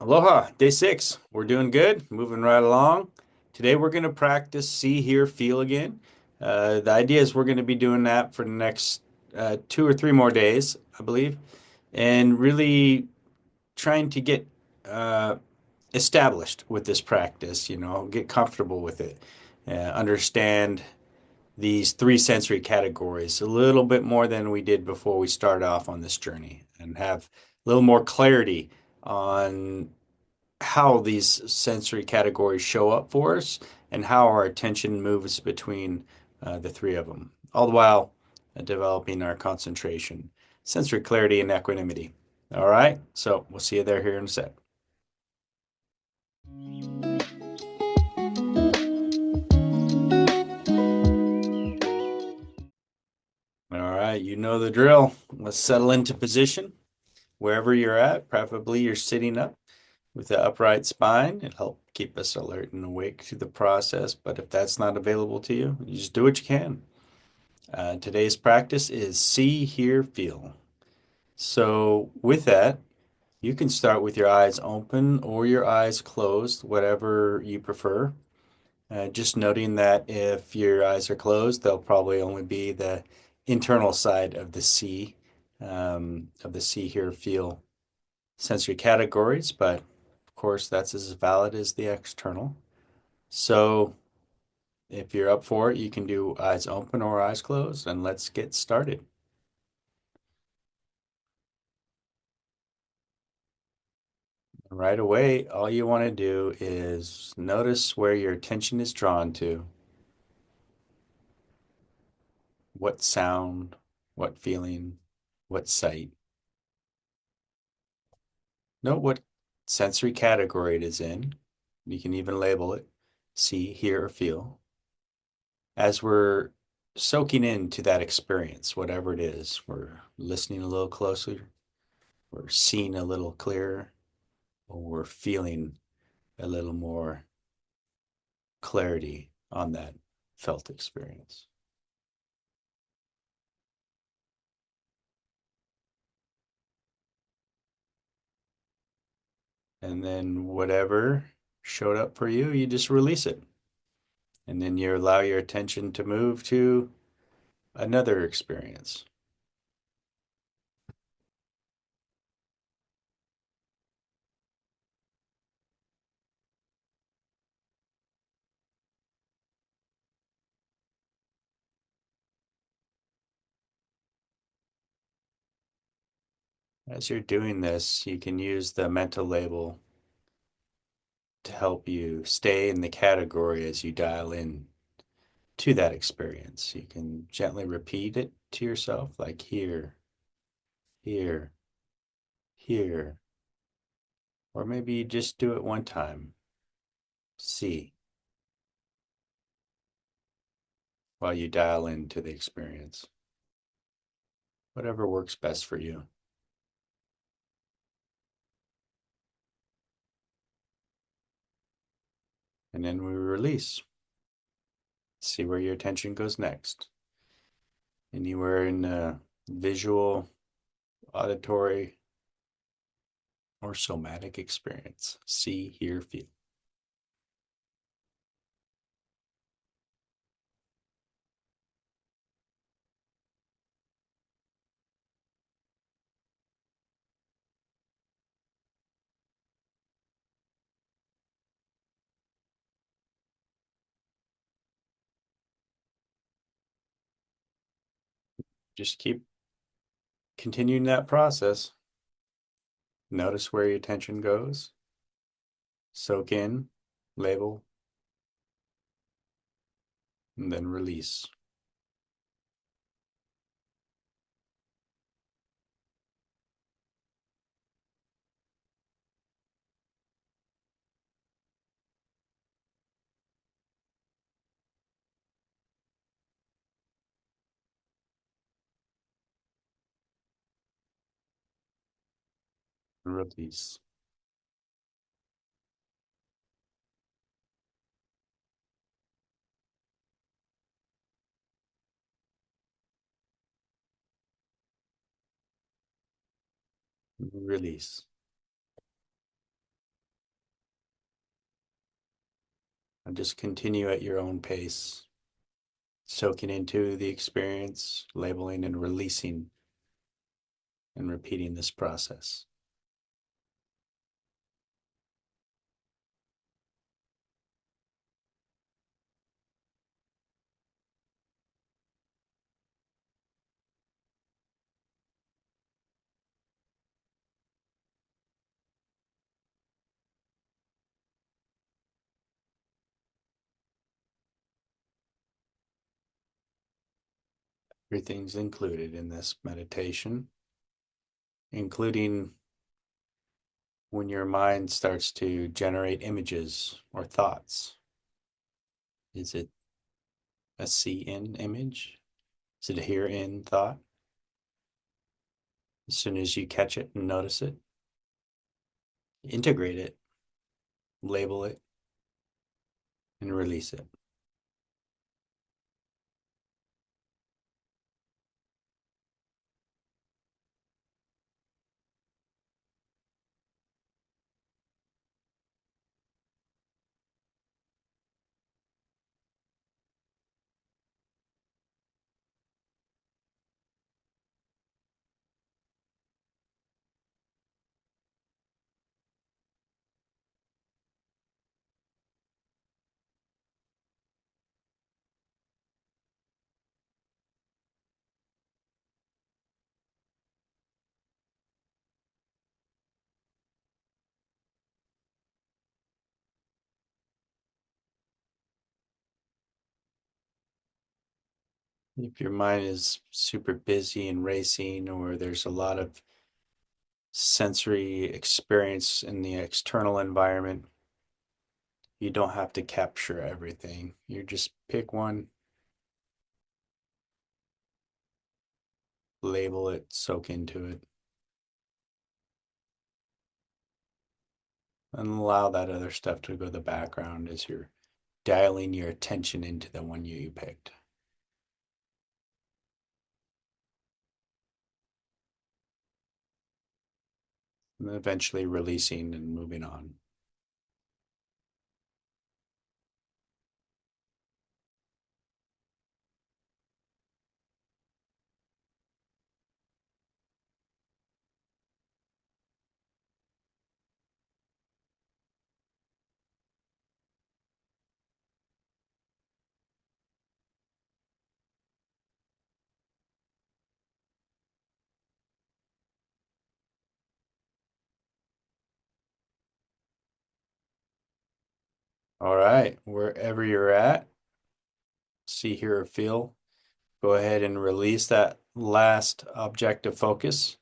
Aloha, day 6. We're doing good, moving right along. Today we're going to practice see, hear, feel again. The idea is we're going to be doing that for the next 2 or 3 more days, I believe, and really trying to get uh, established with this practice, get comfortable with it, understand these three sensory categories a little bit more than we did before we start off on this journey, and have a little more clarity on how these sensory categories show up for us and how our attention moves between the three of them, all the while developing our concentration, sensory clarity, and equanimity. All right, so we'll see you there here in a sec. All right, you know the drill. Let's settle into position wherever you're at. Preferably you're sitting up with the upright spine. It'll help keep us alert and awake through the process. But if that's not available to you, you just do what you can. Today's practice is see, hear, feel. So, with that, you can start with your eyes open or your eyes closed, whatever you prefer. Just noting that if your eyes are closed, they'll probably only be the internal side of the see, hear, feel sensory categories, but of course, that's as valid as the external. So, if you're up for it, you can do eyes open or eyes closed, and let's get started. Right away, all you want to do is notice where your attention is drawn to, what sound, what feeling, what sight. Note what sensory category it is in. You can even label it see, hear, or feel. As we're soaking into that experience, whatever it is, we're listening a little closer, we're seeing a little clearer, or we're feeling a little more clarity on that felt experience. And then whatever showed up for you, you just release it. And then you allow your attention to move to another experience. As you're doing this, you can use the mental label to help you stay in the category as you dial in to that experience. You can gently repeat it to yourself, like here, here, here. Or maybe you just do it one time. See, while you dial into the experience. Whatever works best for you. And then we release. See where your attention goes next. Anywhere in visual, auditory, or somatic experience. See, hear, feel. Just keep continuing that process. Notice where your attention goes. Soak in, label, and then release. Release. Release. And just continue at your own pace, soaking into the experience, labeling and releasing, and repeating this process. Everything's included in this meditation, including when your mind starts to generate images or thoughts. Is it a see in image? Is it a hear in thought? As soon as you catch it and notice it, integrate it, label it, and release it. If your mind is super busy and racing, or there's a lot of sensory experience in the external environment, you don't have to capture everything. You just pick one, label it, soak into it, and allow that other stuff to go to the background as you're dialing your attention into the one you picked. And eventually releasing and moving on. All right, wherever you're at, see, hear, or feel, go ahead and release that last object of focus.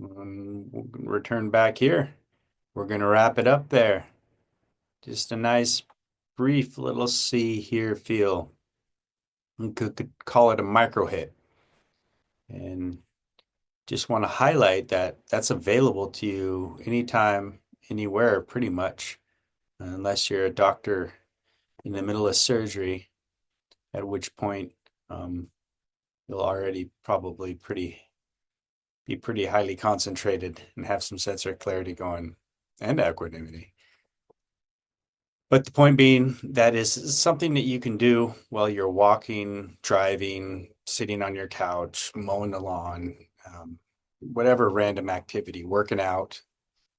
And we'll return back here. We're going to wrap it up there. Just a nice, brief little see, hear, feel. You could call it a micro hit. And just want to highlight that that's available to you anytime, anywhere, pretty much, unless you're a doctor in the middle of surgery, at which point you'll already probably be pretty highly concentrated and have some sensory clarity going and equanimity. But the point being, that is something that you can do while you're walking, driving, sitting on your couch, mowing the lawn, whatever random activity, working out.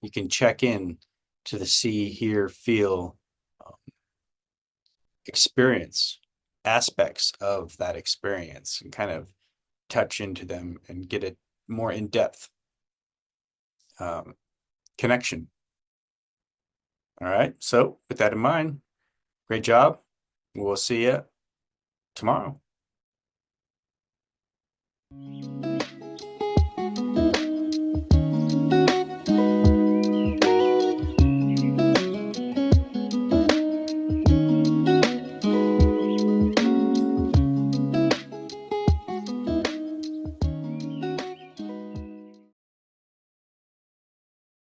You can check in to the see, hear, feel experience, aspects of that experience, and kind of touch into them and get a more in-depth connection. All right. So with that in mind, great job. We'll see you tomorrow.